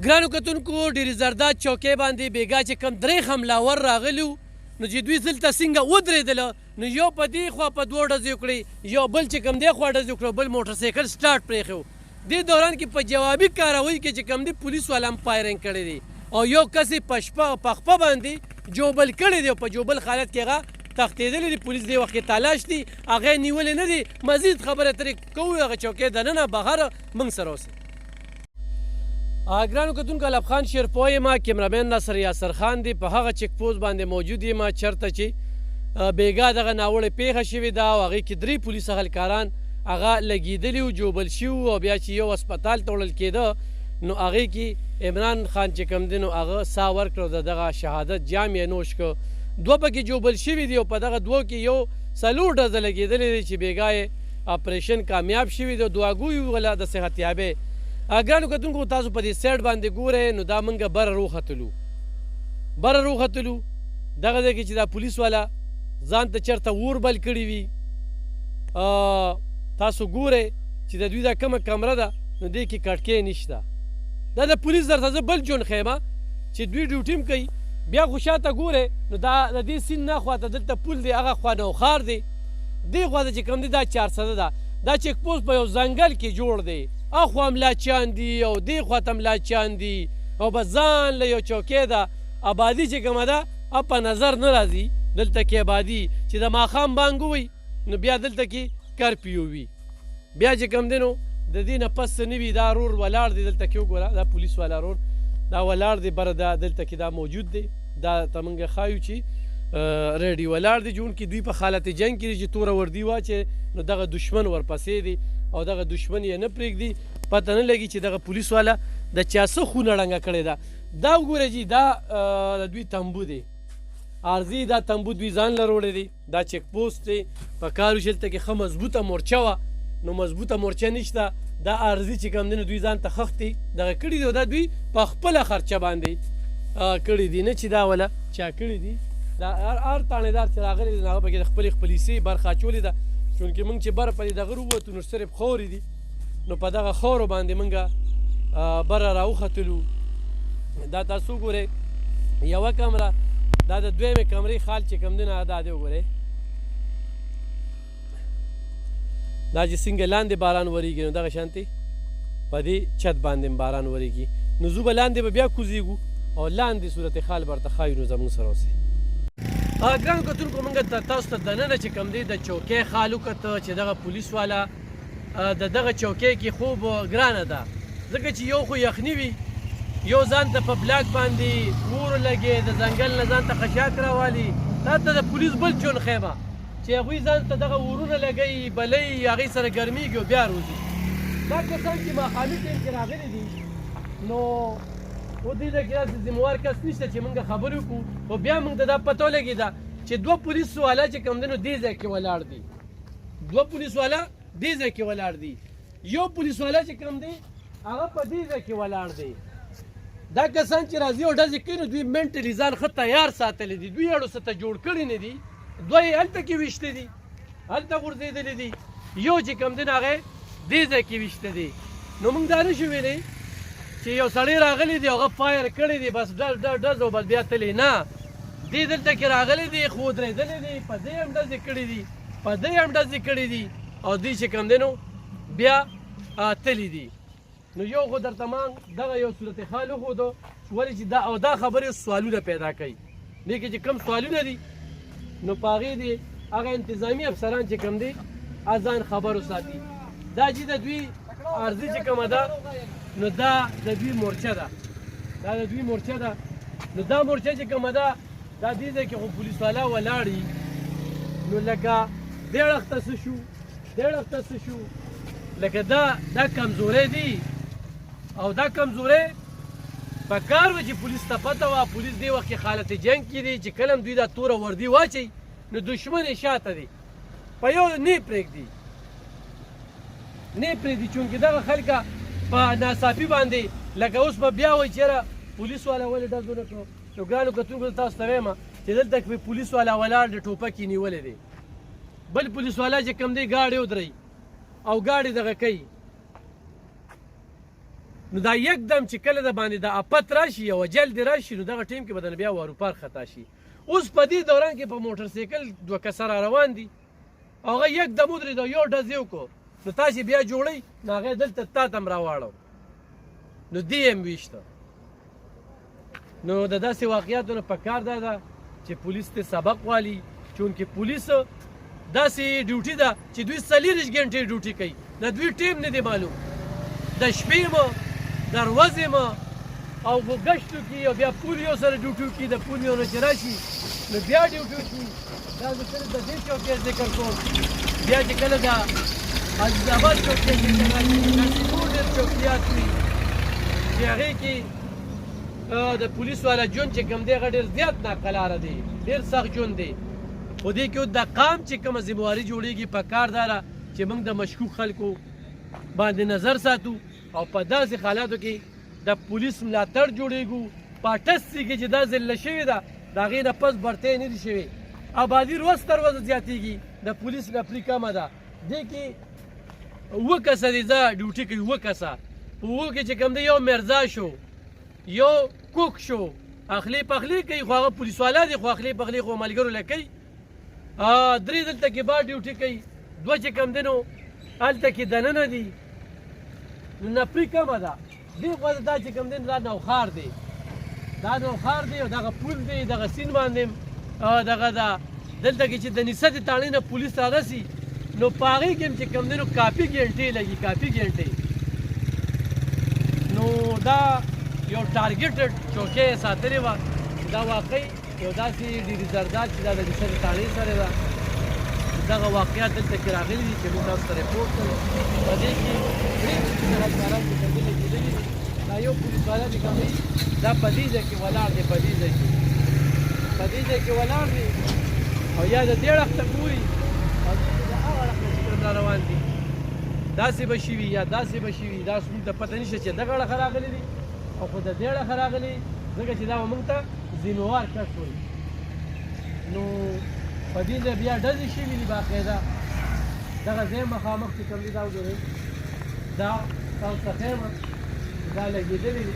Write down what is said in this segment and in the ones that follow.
ګرانو کتونکو ډېرې زرداد چوکۍ باندې بېګا چې کوم درې حملاور راغلي وو نو چې دوی دلته څنګه ودرېدله نو یو په دې خوا په دوه ډزې وکړې یو بل چې کوم دې خوا ډزې وکړه بل موټرسایکل سټارټ پرېښی و دې دوران کې په جوابي کاروۍ کې چې کوم دی پولیس والا هم فایرنګ کړی دی او یو کس یې په خپه باندې جوبل کړی دی او په جوبل حالت کې هغه تښتېدلی دی پولیس دې وخت کې تلاش دي هغه یې نیولې نه دي مزید خبرې اترې کوو هغه چوکۍ دننه بهر موږ سره اوسئ ګرانو کتونکو الب خان شیرپوه یم کیمرامین ناصر یاسر خان دی په هغه چک پوسټ باندې موجود یم چېرته چې بېګا دغه ناوړې پیښه شوې ده او هغې کې 3 پولیس اهلکاران هغه لګېدلي وو جوبل شوي وو او بیا چې یو هسپتال ته وړل کېده نو هغې کې عمران خان چې کوم دی نو هغه ساه ورکړه د دغه شهادت جام یې نوش کړ دوه پکې جوبل شوي دي او په دغه دوو کې یو 4 ډزه لګېدلې دي چې بېګا یې اپریشن کامیاب شوي دی دعاګوی وله د صحت یابۍ ګرانو کتونکو تاسو په دې سایډ باندې ګورئ نو دا موږ بره روختلو دغه ځای کې چې دا پولیس والا ځان ته چېرته اور بل کړي وي تاسو ګورئ چې د دوی دا کومه کمره ده نو دې کې کړکۍ نشته دا د پولیس درته زه بل جون ښیم چې دوی ډیوټي هم کوي بیا خو شاته ګورئ نو دا د دې سیند نه خواته دلته پول دی هغه خوا نوښار دی دې خواته چې کوم دی دا 400 ده دا چیک پوسټ په یو ځنګل کې جوړ دی اخوا ملاچیان دي او دې خواته ملاچیان دي او به ځان له یو چوکۍ ده آبادي چې کومه ده په نظر نه راځي دلته کې آبادي چې د ماښام بانګ ووي نو بیا دلته کې کرفیو وي بیا چې کوم دی نو د دې نه پس څه نه وي دا رور ولاړ دی دلته کې وګوره دا پولیس والا رور دا ولاړ دی بره دا دلته کې دا موجود دی دا ته موږ ښایو چې ریډي ولاړ دی جون کې دوی په حالت جنګ کې دي چې توره وردي واچې نو دغه دشمن ورپسې دی او دغه دشمن یې نه پرېږدي پته نه لګي چې دغه پولیس والا د چا څه خونه ړنګه کړې ده دا وګوره جي دا د دوی تمبو دی عرضي دا تمبو دوی ځان له وړی دی دا چک پوسټ دی په کار وشي دلته کې ښه مضبوطه مورچه وه نو مضبوطه مورچه نشته دا عرضي چې کوم دی نو دوی ځان ته خښتې دغه کړي دي او دا دوی په خپله خرچه باندې کړي دي نه چې دا وله چا کړي دي دا هر تاڼېدار چې راغلی دی نو هغه پکې د خپلې خپلیسۍ برخه اچولې ده چونکې موږ چې بره په دې دغه ووتو نو صرف خاورې دي نو په دغه خاورو باندې موږ بره راوختلو دا تاسو وګورئ یوه کمره دا د دویمې کمرې خال چې کوم دی نه دا دی وګورئ دا چې څنګه لاندې باران وریږي نو دغه شانتې په دې چت باندې باران وریږي نو زه به لاندې به بیا کوزیږو او لاندې صورت حال برته ښایو نو زموږ سره اوسئ ګرانو کتونکو موږ تاسو ته دننه چې کوم دی د چوکۍ خال وکته چې دغه پولیس والا د دغه چوکۍ کې خوب ګرانه ده ځکه چې یو خو یخني وي یو ځان ته په بلاک باندې اور لګې د ځنګل نه ځان ته خشاک راوالي دا ته د پولیس بل جون خیمه چې هغوی ځان ته دغه اورونه لګوي بلۍ هغې سره ګرمیږي او بیا روځي دا کسان چې ماښامي ټایم کې راغلي دي نو و دې کې داسې ذموار کس نشته چې موږ خبرې وکړو خو بیا موږ ته دا پته ولګېده چې 2 پولیس والا چې کوم دی نو دې ځای کې ولاړ دي 2 پولیس والا دې ځای کې ولاړ دي یو پولیس والا چې کوم دی هغه په دې ځای کې ولاړ دی دا کسان چې راځي او ډزې کوي نو دوی منټلي ځان ښه تیار ساتلی دي دوی اړو څه ته جوړ کړي نه دي دوه یې هلته کې ویشته دي هلته غورځېدلي دي یو چې کوم دی نو هغه دې ځای کې ویشته دي نو موږ دا نشو ویلی چې یو سړی راغلی دی هغه فایر کړی دی بس ډز او بس بیا تللی نه دې دلته کې راغلی دی خو ودرېدلی دی په دې هم ډزې کړي دي په دې هم ډزې کړي دي او دوی چې کوم دی نو بیا تللی دي نو یو خو درته ما دغه یو صورت حال وښودو ولې چې دا خبرې سوالونه پیدا کوي دې کې چې کوم سوالونه دي نو په هغې دې هغه انتظامي افسران چې کوم دی ځان خبر وساتي دا چې د دوی عرضي چې کومه ده نو دا د دوی مورچه ده نو دا مورچه چې کومه ده دا دې ځای کې خو پولیس والا ولاړي نو لکه دې اړخته څه شو لکه دا کمزوری دي او دا کمزوری په کار وه چې پولیس ته پته وه پولیس دې وخت کې حالت جنګ کې دي چې کله هم دوی دا توره وردي واچوي نو دشمن یې شاته دی په یو نه پرېږدي چونکې دغه خلکه په ناڅاپي باندې لکه اوس به بیا وایي چېره پولیس والا ولې ډز ونه کړو نو ګرانو کتونکو تاسو ته وایم چې دلته کې پولیس والا ولاړ د ټوپک یې نیولی دی بل پولیس والا چې کوم دی ګاډۍ ودروي او ګاډۍ دغه کوي نو دا یکدم چې کله د باندې د افت راشي او اجل دې راشي نو دغه ټیم کې به د بیا واروپار خطا شي. اوس په دې دوران کې په موټر سایکل 2 کسه را روان دي او هغه یکدم ودرېد او یو ډز یې وکړو نو تاسې بیا جوړئ نو هغې دلته تا ته هم راواړو نو دې هم ویشته. نو د داسې واقعیاتو نه پکار دا ده چې پولیس ته سبق والي چونکې پولیس داسې ډیوټي ده چې دوی 40 غنټې ډیوټي کوي د دوی ټیم نه دی معلوم د شپې مه د ورځې مه او په ګشتو کې او بیا پولیو سره ډیوټي کوي د پولیو نه چې راشي نو بیا ډیوټي کوي. دا زه کله د دې چوکۍ ذکر کوم بیا چې کله د عزیزآباد چوکۍ ذکر راشي داسې نور ډېر چوکیات وي چې هغې کې د پولیس والا ژوند چې کوم دی هغه ډېر زیات ناقلاره دی ډېر سخت ژوند دی. خو دې کې د قام چې کومه ذمهواري جوړېږي په کار دا ده چې موږ د مشکوک خلکو باندې نظر ساتو او په داسې حالاتو کې د پولیس ملاتړ جوړېږو. په 88 کې چې دا ذله شوې ده د هغې نه پس برتۍ نه دي شوې. آبادي ورځ تر ورځه زیاتېږي د پولیس نفري کمه ده. دې کې 7 کسه دي زه ډیوټي کوي 7 کسه په 7 کې چې کوم دی یو مرزا شو یو کوک شو اخلي پخلي کوي خو هغه پولیس والا دي خو اخلي پخلي خو ملګرو له کوي. 3 دلته کې بعد ډیوټي کوي 2 چې کوم دی نو هلته کې دننه دي نو نفري کمه ده. دې خوا دا چې کوم دی دا نوخار دی دا نوخار دی او دغه پول دی دغه سیند باندې دغه ده دلته کې چې د نسد تاڼۍ نه پولیس رارسي نو په هغې کې هم چې کوم دی نو کافي ګنټې لګي کافي ګنټې. نو دا یو ټارګېټډ چوکۍ یې ساتلې وه دا واقعي یو داسې ډېرې زرداد چې دا د نسد تاڼۍ سره ده دغه واقعیات دلته کې راغلي دي چې موږ تاسو ته رپورټ کړو. په دې کې درې سرحدګاران چې کوم دی لګېدلي دي دا یو پولیس والا چې کوم دی دا په دې ځای کې ولاړ دی په دې ځای کې ولاړ دی او یا د دې اړخ ته ګوري او د هغه اړخ نه چې کوم را روان دي داسې به شوي یا داسې به شوي دا موږ ته پته نشته چې دغه اړخه راغلي دي او خو د دې اړخه راغلي ځکه چې دا به موږ ته ذمهوار کس وایي. نو په دې ځای بیا ډزې شوي دي باقاعده دغه ځای مخامخ چې کوم دي دا وګورئ دا تاسو ته ښیم دا لګېدلي دي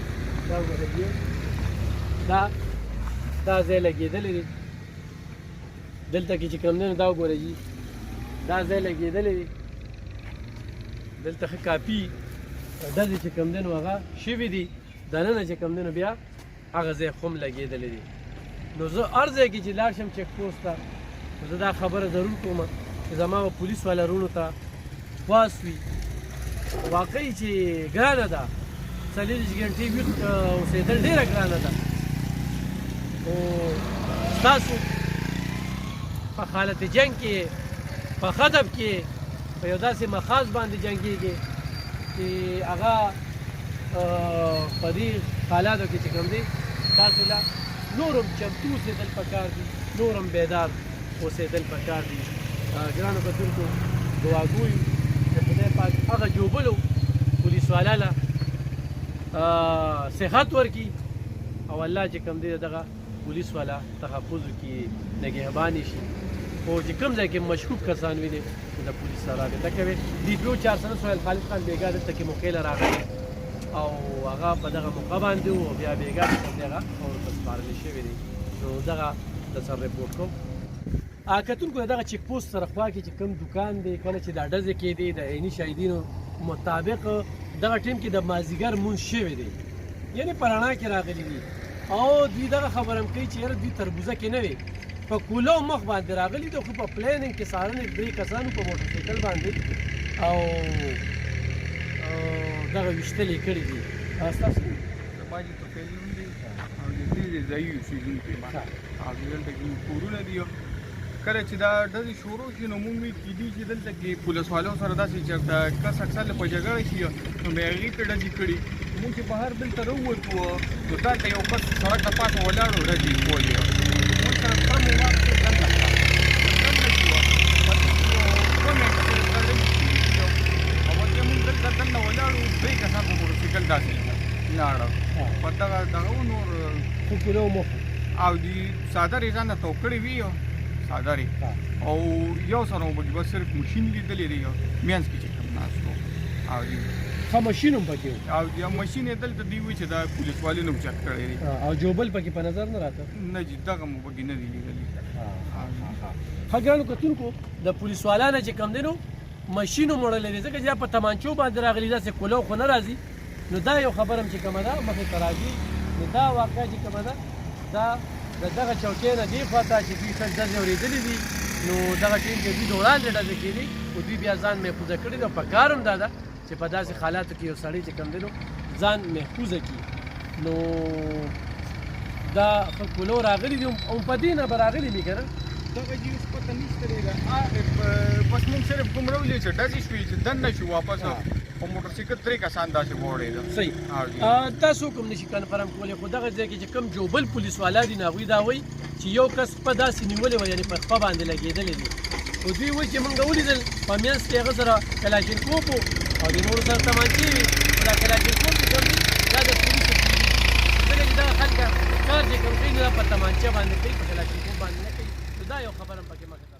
دا وګورئ دا ځای لګېدلی دی دلته کې چې کوم دی نو دا وګورئ جي دا ځای لګېدلی دی دلته ښه کافي ډزې چې کوم دی نو هغه شوي دي دننه چې کوم دی نو بیا هغه ځای خو هم لګېدلی دی. نو زه هر ځای کې چې لاړ شم چیک پوسټ ته نو زه دا خبره ضرور کوم چې زما به پولیس والا وروڼو ته خواست وي واقعي چې ګرانه ده 40 غنټې اوسېدل ډېره ګرانه ده. او ستاسو په حالت جنګ کې په خدب کې په یو داسې مخاص باندې جنګېږي چې هغه په دې حالاتو کې چې کوم دی تاسو له نور هم چمتو اوسېدل پکار دي نور هم بیدار اوسېدل پکار دي. ګرانو کتونکو دعاګویو چې خدای پاک هغه جوبلو پولیس والا له صحت ورکړي او الله چې کوم دی دغه پولیس والا تحفظو کې نگهباني شي. خو چې کوم ځای کې مشکوک کسان ویني د پولیس سره رابطه کوي. DPO 400 سهیل خالد خان بیګا دلته کې موقع له راغلی او هغه په دغه موقع باندې و بیا بیګا چې کوم دی هغه ورته سپارلی شوي دي. نو دغه درسره رپورټ کوم. کتونکو دغه چیک پوسټ سره خوا کې چې کوم دوکان دی کله چې دا ډزې کېدې د عیني شاهدینو مطابق دغه ټیم کې د مازدیګر مونځ شوی دی یعنې په رڼا کې راغلي دي او دوی دغه خبره هم کوي چې یاره دوی تربوزه کې نه وي په کولو مخ باندې راغلي دي خو په پلیننګ کې څارنې 3 کسانو په موټر سایکل باندې او دغه ویشتل یې کړي دي. ستاسو باندې ته پیلون دي او دې ځای اوسېدونکي او دلته کې کورونه دي کله چې دا ډزې شروع شي نو موږ کېدي چې دلته کې پولیس والو سره داسې چې کس اکثر په جګړه شي نو بیا هغې پرې ډزې کړي. موږ چې بهر دلته راووتو نو دلته یو کس سړک د پاسه ولاړ و ډزې یې کولې موږ سره سم وخت کې دنده کړه او بیا موږ دلته دنده ولاړو 2 کسان په موټرسایکل داسې لاړه په دغه نور کولو مخ او دي ساده ریزان ته کړې وي ساداري او یو سره مو بس صرف ماشين لیدلې دی مینس کې چې کوم ناس او ښه ماشین هم پکې و او یا ماشین یې دلته دی وی چې دا پولیس والي نو چک کړی دی او جوبل پکې په نظر نه راته نه جی دغه مو پکې نه دی لیدلی ښه ګرانو کتونکو د پولیس والانه چې کم دی نو ماشین هم وړلی دی ځکه چې دا په تمانچو باندې راغلي داسې کولو خو نه راځي نو دا یو خبر هم چې کومه ده مخې ته راځي نو دا واقعه چې کومه ده دا د دغه چوکۍ نه دې خوا ته چې دوی ښه ډزې اورېدلې دي نو دغه ټیم چې دوی د وړاندې ډزې کېدي خو دوی بیا ځان محفوظه کړي دي او په کار هم دا ده چې په داسې حالاتو کې یو سړی چې کوم دی نو ځان محفوظه کړي نو دا ښه کولو راغلي دي او په دې نه به راغلي وي که نه دغه جی اوس پته نشته دی بس موږ صرف ګمرولې چې ډزې شوې چې دننه شو واپس په موټرسایکل 3 کسان داسې وړېدل صحیح تاسو کوم نشي کنفرم کولی خو دغه ځای کې چې کوم جوبل پولیس والا دي نو هغوی دا وایي چې یو کس په داسې نیولې وه یعنې په خپه باندې لګېدلی دي خو دوی وایي چې موږ ولیدل په منځ کې هغه سره کلاچینکوف و او د نورو سره تمانچې وي دا کلاچینکوف چې کوم دي دا د پولیسو ځکه چې دغه خلک کار چې کوم کوي نو دا په تمانچه باندې کوي په کلاچینکوف باندې نه کوي نو دا یو خبره هم پکې مه